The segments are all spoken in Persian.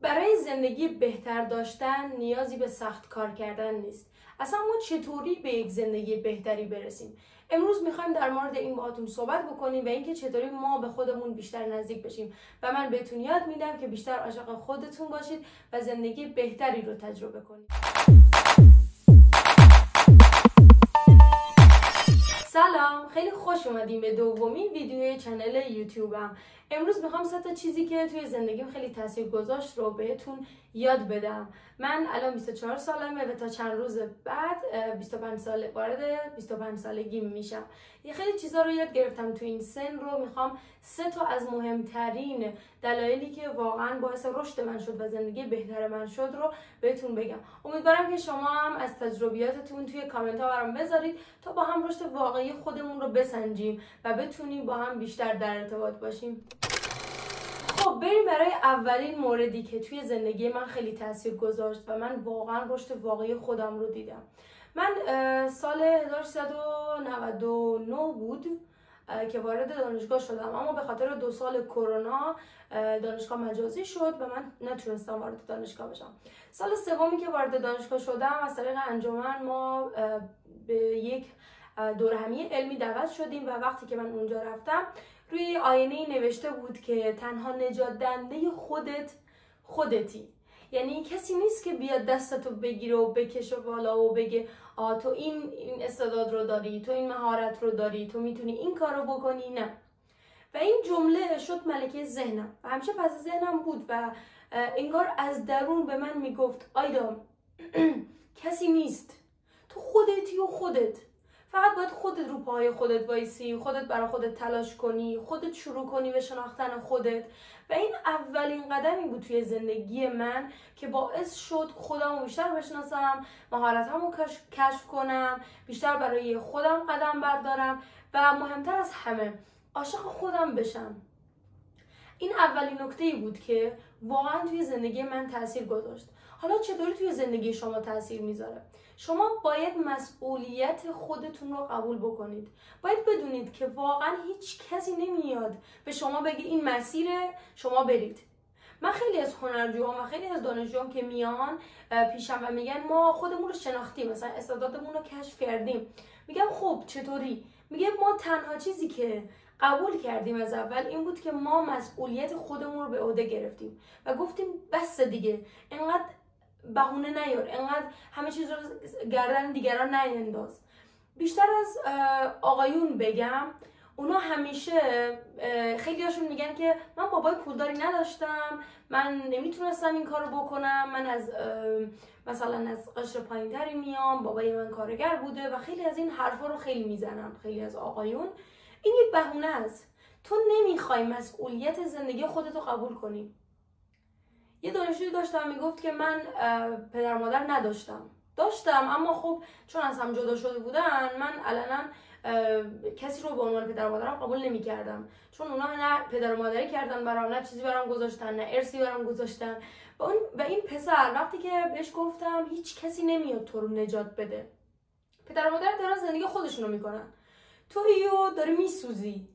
برای زندگی بهتر داشتن نیازی به سخت کار کردن نیست. اصلا ما چطوری به یک زندگی بهتری برسیم؟ امروز میخوایم در مورد این باهاتون صحبت بکنیم و اینکه چطوری ما به خودمون بیشتر نزدیک بشیم و من بهتون یاد میدم که بیشتر عاشق خودتون باشید و زندگی بهتری رو تجربه کنید. سلام، خیلی خوش اومدیم به دومین ویدیوی کانال یوتیوبم. امروز میخوام 3 چیزی که توی زندگیم خیلی تاثیر گذاشت رو بهتون یاد بدم. من الان 24 سالمه و تا چند روز بعد 25 سال وارد 25 سالگی میشم. یه خیلی چیزا رو یاد گرفتم تو این سن رو میخوام 3 از مهمترین دلایلی که واقعا باعث رشد من شد و زندگی بهتر من شد رو بهتون بگم. امیدوارم که شما هم از تجربیاتتون توی کامنت ها برام بذارید تا با هم رشد واقعی خودمون رو بسنجیم و بتونیم با هم بیشتر در ارتباط باشیم. خب بریم برای اولین موردی که توی زندگی من خیلی تاثیر گذاشت و من واقعا رشد واقعی خودم رو دیدم. من سال 1399 بود که وارد دانشگاه شدم، اما به خاطر 2 سال کرونا دانشگاه مجازی شد و من نتونستم وارد دانشگاه بشم. سال سومی که وارد دانشگاه شدم از طریق انجمن ما به یک دوره همی علمی دعوت شدیم و وقتی که من اونجا رفتم روی آینه نوشته بود که تنها نجات دهنده خودتی. یعنی کسی نیست که بیاد دستتو بگیره و بکشه بالا و بگه تو این استعداد رو داری، تو این مهارت رو داری، تو میتونی این کارو بکنی. نه. و این جمله شد ملکه ذهنم و همیشه پس ذهنم بود و انگار از درون به من میگفت آیدا کسی نیست، تو خودتی و خودت. فقط باید خودت رو پای خودت وایسی، خودت برای خودت تلاش کنی، خودت شروع کنی به شناختن خودت. و این اولین قدمی بود توی زندگی من که باعث شد خودم رو بیشتر بشناسم، مهارتامو کشف کنم، بیشتر برای خودم قدم بردارم و مهمتر از همه عاشق خودم بشم. این اولین نکته‌ای بود که واقعا توی زندگی من تاثیر گذاشت. حالا چطوری توی زندگی شما تاثیر میذاره؟ شما باید مسئولیت خودتون رو قبول بکنید. باید بدونید که واقعا هیچ کسی نمیاد به شما بگه این مسیره شما برید. من خیلی از هنرجوام و خیلی از دانشجوام که میان پیشم و میگن ما خودمون رو شناختیم، مثلا استعدادمون رو کشف کردیم، میگم خب چطوری؟ میگه ما تنها چیزی که قبول کردیم از اول این بود که ما مسئولیت خودمون رو به عهده گرفتیم و گفتیم بس دیگه، انقدر بهونه نیار، انقدر همه چیز رو گردن دیگران نینداز. بیشتر از آقایون بگم، اونا همیشه خیلی هاشون میگن که من بابای پولداری نداشتم، من نمیتونستم این کارو بکنم، من از مثلا از قشر پایینتری میام، بابای من کارگر بوده و خیلی از این حرفا رو خیلی میزنن خیلی از آقایون. این یک بهونه است. تو نمیخوای مسئولیت زندگی خودتو قبول کنی. یه دانشجویی داشتم میگفت که من پدر مادر داشتم اما خب چون از هم جدا شده بودن من علنا کسی رو به عنوان پدر مادرم قبول نمی‌کردم، چون اونا نه پدر مادری کردن برام، نه چیزی برام گذاشتن، نه ارثی برام گذاشتن. و این پسر وقتی که بهش گفتم هیچ کسی نمیاد تو رو نجات بده، پدر مادر دارن زندگی خودشونو میکنن، تو داری میسوزی،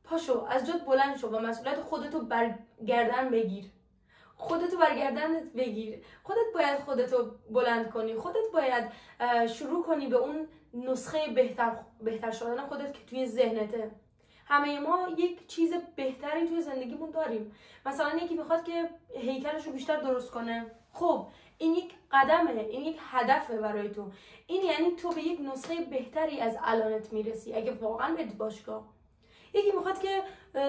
پاشو از جات بلند شو و مسئولیت خودتو برگردن بگیر. خودتو برگردنت بگیر. خودت باید خودتو بلند کنی. خودت باید شروع کنی به اون نسخه بهتر شدن خودت که توی ذهنته. همه ما یک چیز بهتری توی زندگیمون داریم. مثلا یکی میخواد که هیکلش رو بیشتر درست کنه. خب این یک قدمه، این یک هدفه برای تو. این یعنی تو به یک نسخه بهتری از الانت میرسی اگه واقعا بری باشگاه. یکی میخواد که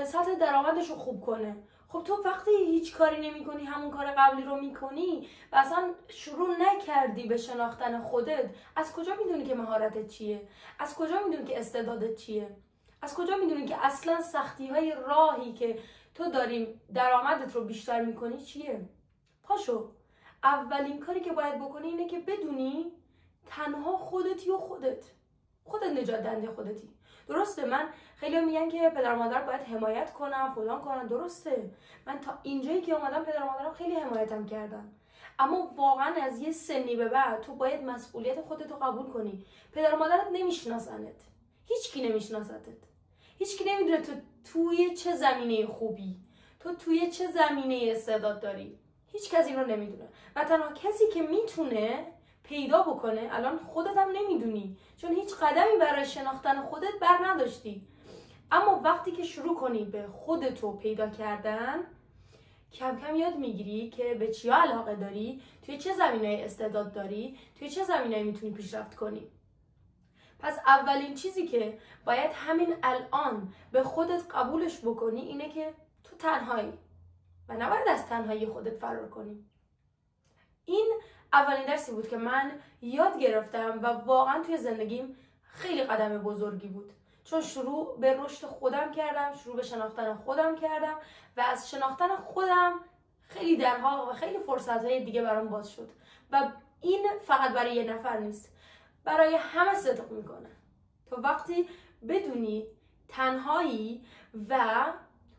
سطح درآمدش رو خوب کنه. خب تو وقتی هیچ کاری نمی کنی، همون کار قبلی رو میکنی و اصلا شروع نکردی به شناختن خودت، از کجا میدونی که مهارتت چیه؟ از کجا میدونی که استعدادت چیه؟ از کجا میدونی که اصلا سختی های راهی که تو داری درآمدت رو بیشتر میکنی چیه؟ پاشو. اولین کاری که باید بکنی اینه که بدونی تنها خودتی و خودت نجات دهنده خودتی. درسته من خیلی میگن که پدر مادر باید حمایت کنن فلان کنن، درسته من تا اینجایی که اومدم پدر مادرم خیلی حمایتم کردن، اما واقعا از یه سنی به بعد تو باید مسئولیت خودت رو قبول کنی. پدر مادرت نمیشناسنت، هیچکی نمیشناستت، هیچکی نمیدونه تو توی چه زمینه خوبی، تو توی چه زمینه استعداد داری. هیچ کسی رو نمیدونه و تنها کسی که میتونه پیدا بکنه، الان خودت هم نمیدونی چون هیچ قدمی برای شناختن خودت بر نداشتی، اما وقتی که شروع کنی به خودتو پیدا کردن، کم کم یاد میگیری که به چیا علاقه داری، توی چه زمینه‌ای استعداد داری، توی چه زمینه‌ای میتونی پیشرفت کنی. پس اولین چیزی که باید همین الان به خودت قبولش بکنی اینه که تو تنهایی و نباید از تنهایی خودت فرار کنی. این اولین درسی بود که من یاد گرفتم و واقعا توی زندگیم خیلی قدم بزرگی بود، چون شروع به رشد خودم کردم، شروع به شناختن خودم کردم و از شناختن خودم خیلی درها و خیلی فرصتهای دیگه برام باز شد و این فقط برای یه نفر نیست، برای همه صدق میکنه. تو وقتی بدونی تنهایی و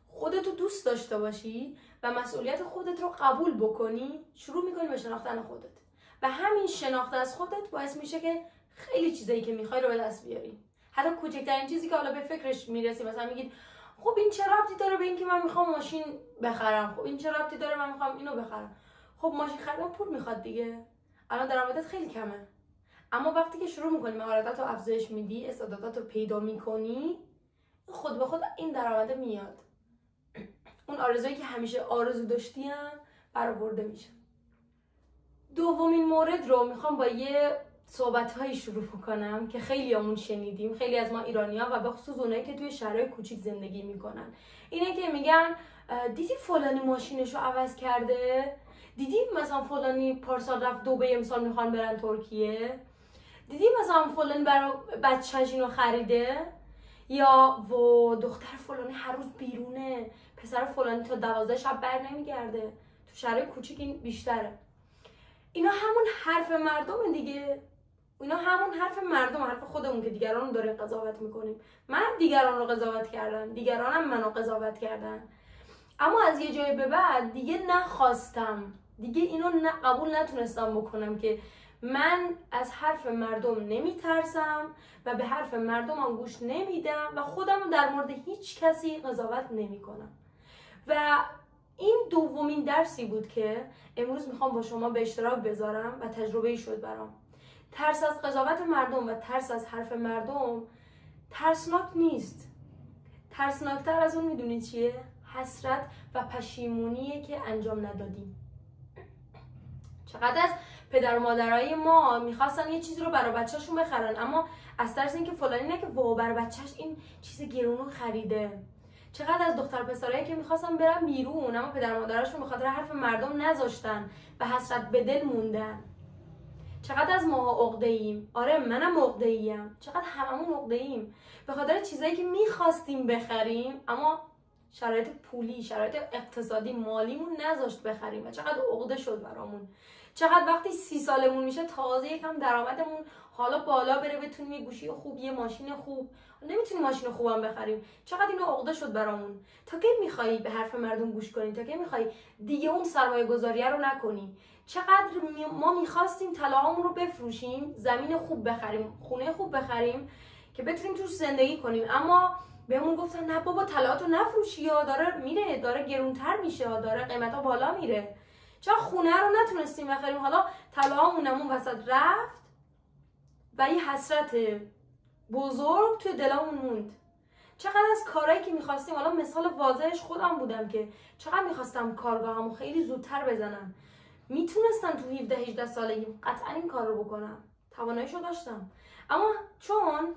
خودتو دوست داشته باشی و مسئولیت خودت رو قبول بکنی، شروع میکنی به شناختن خودت و همین شناخت از خودت باعث میشه که خیلی چیزایی که میخوای رو به دست بیاری. حتی کوچکترین چیزی که حالا به فکرش میرسی، مثلا میگید خب این چه ربطی داره به این که من میخوام ماشین بخرم، خب این چه ربطی داره من میخوام اینو بخرم. خب ماشین خریدن پول میخواد دیگه، الان درآمدت خیلی کمه، اما وقتی که شروع میکنی مهارتات رو افزایش میدی، استعدادات رو پیدا میکنی، خود به خود این درآمد میاد، اون آرزویی که همیشه آرزو داشتیم برآورده میشه. دومین مورد رو میخوام با یه صحبت‌هایی شروع کنم که خیلیامون شنیدیم، خیلی از ما ایرانی‌ها و به خصوص اونایی که توی شهرهای کوچیک زندگی میکنن. اینه که میگن دیدی فلانی ماشینشو عوض کرده؟ دیدی مثلا فلانی پارسال رفت دبی، امسال میخوان برن ترکیه؟ دیدی مثلا فلانی برای بچه‌ش اینو خریده؟ یا و دختر فلانی هر روز بیرونه، پسر فلانی تا 12 شب بر نمیگرده. تو شهرهای کوچیک این بیشتره. اینا همون حرف مردم دیگه، اینا همون حرف مردم، حرف خودمون که دیگران رو داریم قضاوت میکنیم. من دیگران رو قضاوت کردم، دیگرانم منو قضاوت کردن، اما از یه جای به بعد دیگه نخواستم، دیگه اینو قبول نتونستم بکنم که من از حرف مردم نمیترسم و به حرف مردم هم گوش نمیدم و خودم در مورد هیچ کسی قضاوت نمیکنم. و این دومین درسی بود که امروز میخوام با شما به اشتراک بذارم و تجربه‌ای شد برام. ترس از قضاوت مردم و ترس از حرف مردم ترسناک نیست. ترسناکتر از اون میدونید چیه؟ حسرت و پشیمونیه که انجام ندادیم. چقدر از پدر و مادرای ما میخواستن یه چیزی رو برای بچه‌شون بخرن، اما از ترس اینکه فلانی نه که برای بچه‌ش این چیز گرونو خریده. چقدر از دختر پسرایی که میخواستن برن بیرون، اما پدر و مادرشون به خاطر حرف مردم نذاشتن و حسرت به دل موندن. چقدر از ماها عقده‌ایم. آره منم عقده‌ایم. چقدر هممون عقده‌ایم به خاطر چیزایی که میخواستیم بخریم، اما شرایط پولی، شرایط اقتصادی، مالیمون نذاشت بخریم و چقدر عقده شد برامون. چقدر وقتی 30 سالمون میشه تازه یکم درآمدمون حالا بالا بره، بتونیم یه گوشی خوب، یه ماشین خوب، نمیتونیم ماشین خوبم بخریم، چقدر اینو عقده شد برامون. تا کی میخوایی به حرف مردم گوش کنی؟ تا کی میخوایی دیگه اون سرمایه گذاریه رو نکنی؟ چقدر ما میخواستیم طلاهامون رو بفروشیم، زمین خوب بخریم، خونه خوب بخریم که بتونیم توش زندگی کنیم، اما بهمون گفتن نه بابا طلاهاتو نفروشی، یا داره میره، داره گرونتر میشه، داره قیمتا بالا میره. چرا خونه رو نتونستیم بخریم، حالا طلاهامونمون وسط رفت و یه حسرت بزرگ توی دلمون موند. چقدر از کارهایی که میخواستیم، حالا مثال واضحش خودم بودم که چقدر میخواستم کارگاهمو خیلی زودتر بزنم، میتونستم تو 17-18 سالگی قطعا این کار رو بکنم، تواناییشو داشتم، اما چون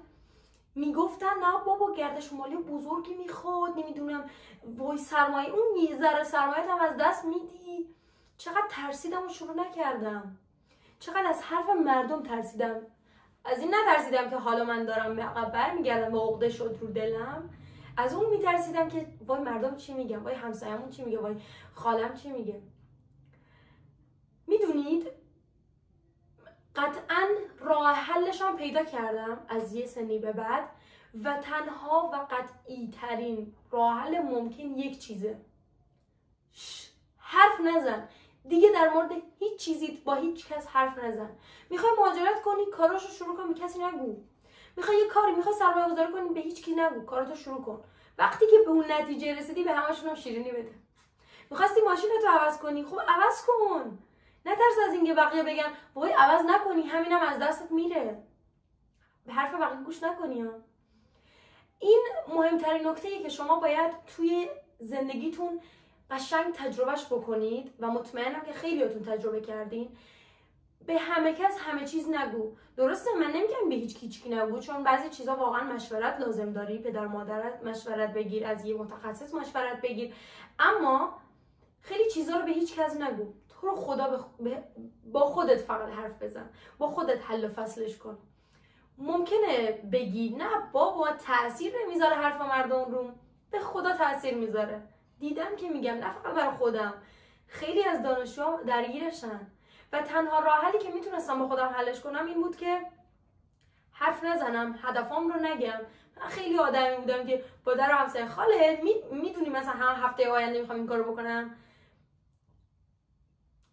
میگفتن نه بابا گردش مالی بزرگی میخواد، نمیدونم وای سرمایه، اون یه ذره سرمایه هم از دست میدی. چقدر ترسیدم و شروع نکردم. چقدر از حرف مردم ترسیدم. از این نترسیدم که حالا من دارم به عقب برمیگردم و عقده شد رو دلم، از اون میترسیدم که وای مردم چی میگن، وای همسایه‌مون چی میگه، وای خالم چی میگه. میدونید قطعا راه حلش هم پیدا کردم از یه سنی به بعد و تنها و قطعی ترین راه حل ممکن یک چیزه: حرف نزن دیگه، در مورد هیچ چیزی با هیچ کس حرف نزن. میخوای مهاجرت کنی کاراشو شروع کن، به کسی نگو. میخوای یه کاری، میخوای سرمایه گذاری کنی، به هیچ کی نگو، کاراتو شروع کن. وقتی که به اون نتیجه رسیدی به همشون هم شیرینی بده. میخواستی ماشینتو عوض کنی، خب عوض کن. نترس از اینکه بقیه بگن وای عوض نکنی همینم از دستت میره. به حرف بقیه گوش نکنی ها. این مهمترین نکته‌ایه که شما باید توی زندگیتون قشنگ تجربهش بکنید و مطمئنم که خیلیاتون تجربه کردین. به همه کس همه چیز نگو. درسته من نمیگم به هیچ کی نگو، چون بعضی چیزا واقعا مشورت لازم داری، پدر مادرت مشورت بگیر، از یه متخصص مشورت بگیر، اما خیلی چیزا رو به هیچ کس نگو. تو رو خدا با خودت فقط حرف بزن، با خودت حل و فصلش کن. ممکنه بگی نه بابا تاثیر نمیذاره حرف مردم رو، به خدا تاثیر میذاره. دیدم که میگم نه فقط برای خودم، خیلی از دانشجوها درگیرشن و تنها راه حلی که میتونستم با خودم حلش کنم این بود که حرف نزنم، هدفام رو نگم. من خیلی آدمی بودم که با در همسایه خاله میدونی مثلا هفته آینده میخوام این کارو بکنم.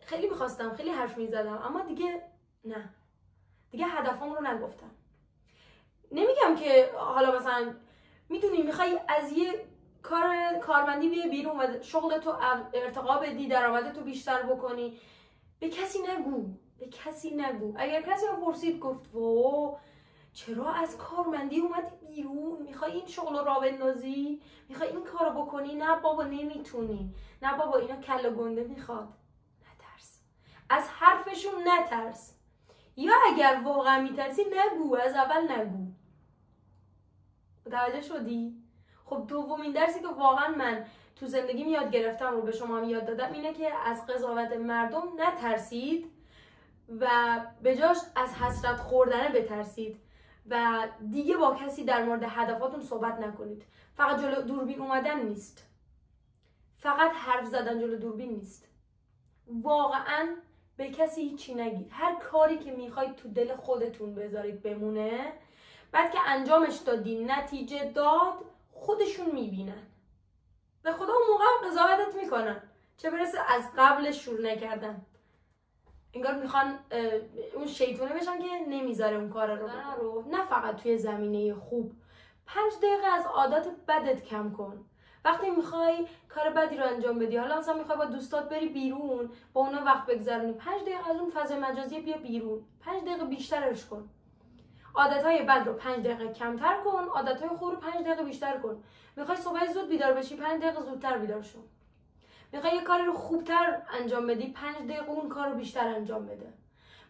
خیلی میخواستم، خیلی حرف میزدم، اما دیگه نه، دیگه هدفام رو نگفتم. نمیگم که حالا مثلا میدونی میخوای از یه کارمندی بیای بیرون و شغلتو ارتقا بدی، درآمدتو بیشتر بکنی، به کسی نگو، به کسی نگو. اگر کسی هم پرسید گفت و چرا از کارمندی اومدی بیرون، میخوای این شغل رو راه بندازی، میخوای این کارو بکنی، نه بابا نمیتونی، نه بابا اینا کله گنده میخواد. نترس از حرفشون، نترس. یا اگر واقعا میترسی نگو، از اول نگو. متوجه شدی؟ خب دومین درسی که واقعا من تو زندگیم یاد گرفتم رو به شما هم یاد دادم اینه که از قضاوت مردم نترسید و به جاش از حسرت خوردن بترسید و دیگه با کسی در مورد هدفاتون صحبت نکنید. فقط جلو دوربین اومدن نیست، فقط حرف زدن جلو دوربین نیست. واقعا به کسی هیچی نگید. هر کاری که میخواید تو دل خودتون بذارید بمونه، بعد که انجامش دادین نتیجه داد، خودشون میبینن. به خدا اون موقع هم قضاوتت میکنن، چه برسه از قبلش شروع نکردن. انگار میخوان اون شیطونه بشن که نمیذاره اون کار رو. نه فقط توی زمینه خوب. 5 دقیقه از عادات بدت کم کن. وقتی میخوای کار بدی رو انجام بدی، حالا مثلا میخوای با دوستات بری بیرون، با اونا وقت بگذرونی، 5 دقیقه از اون فضای مجازی بیا بیرون، 5 دقیقه بیشترش کن. عادتهای بد رو 5 دقیقه کمتر کن، عادتهای خوب رو 5 دقیقه بیشتر کن. میخوای صبح زود بیدار بشی، 5 دقیقه زودتر بیدار شو. میخوای یه کاری رو خوبتر انجام بدی، 5 دقیقه اون کار رو بیشتر انجام بده.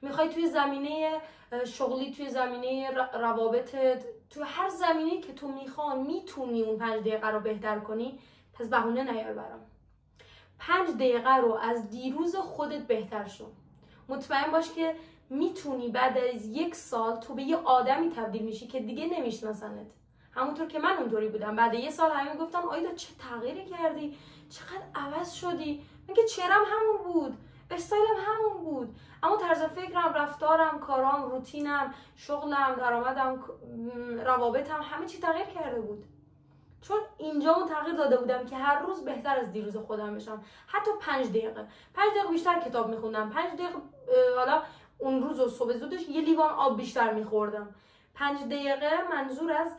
میخوای توی زمینه شغلی، توی زمینه روابطت، توی هر زمینه‌ای که تو میتونی اون 5 دقیقه رو بهتر کنی، پس بهونه نیار برام. 5 دقیقه رو از دیروز خودت بهتر شو. مطمئن باش که میتونی بعد از 1 سال تو به یه آدمی تبدیل میشی که دیگه نمیشناسنت. همونطور که من اونطوری بودم. بعد 1 سال همه گفتن آیدا چه تغییری کردی، چقدر عوض شدی. من که چهرم همون بود، استایلم همون بود، اما طرز فکرم، رفتارم، کارام، روتینم، شغلم، درآمدم، روابطم، همه چی تغییر کرده بود. چون اینجامو تغییر داده بودم که هر روز بهتر از دیروز خودم بشم. حتی 5 دقیقه بیشتر کتاب میخوندم، 5 دقیقه حالا اون روز و صبح زودش 1 لیوان آب بیشتر میخوردم. 5 دقیقه منظور از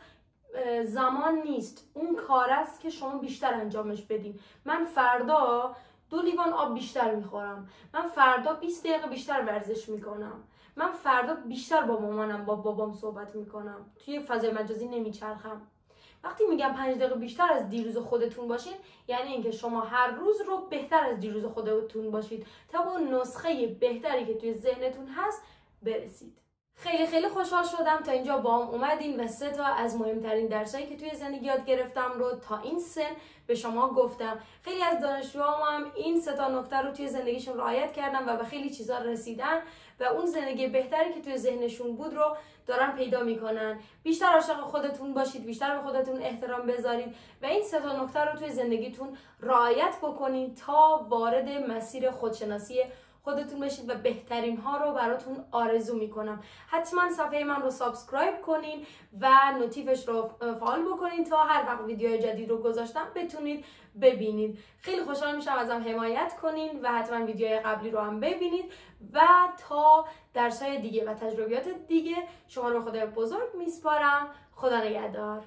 زمان نیست، اون کار است که شما بیشتر انجامش بدین. من فردا 2 لیوان آب بیشتر میخورم، من فردا 20 دقیقه بیشتر ورزش میکنم، من فردا بیشتر با مامانم، با بابام صحبت میکنم، توی فضای مجازی نمیچرخم. وقتی میگم 5 دقیقه بیشتر از دیروز خودتون باشین، یعنی اینکه شما هر روز رو بهتر از دیروز خودتون باشید تا به اون نسخه بهتری که توی ذهنتون هست برسید. خیلی خوشحال شدم تا اینجا با هم اومدین و 3 تا از مهمترین درسایی که توی زندگی یاد گرفتم رو تا این سن به شما گفتم. خیلی از دانشجوهام هم این 3 تا نکته رو توی زندگیشون رعایت کردن و به خیلی چیزا رسیدن و اون زندگی بهتری که توی ذهنشون بود رو دارن پیدا میکنن. بیشتر عاشق خودتون باشید، بیشتر به خودتون احترام بذارید و این 3 تا نکته رو توی زندگیتون رعایت بکنید تا وارد مسیر خودشناسی خودتون بشید و بهترین ها رو براتون آرزو میکنم. حتما صفحه من رو سابسکرایب کنین و نوتیفش رو فعال بکنین تا هر وقت ویدیو جدید رو گذاشتم بتونید ببینید. خیلی خوشحال میشم ازم حمایت کنین و حتما ویدیوهای قبلی رو هم ببینید و تا درس‌های دیگه و تجربیات دیگه شما رو خدای بزرگ میسپارم. خدا نگهدار.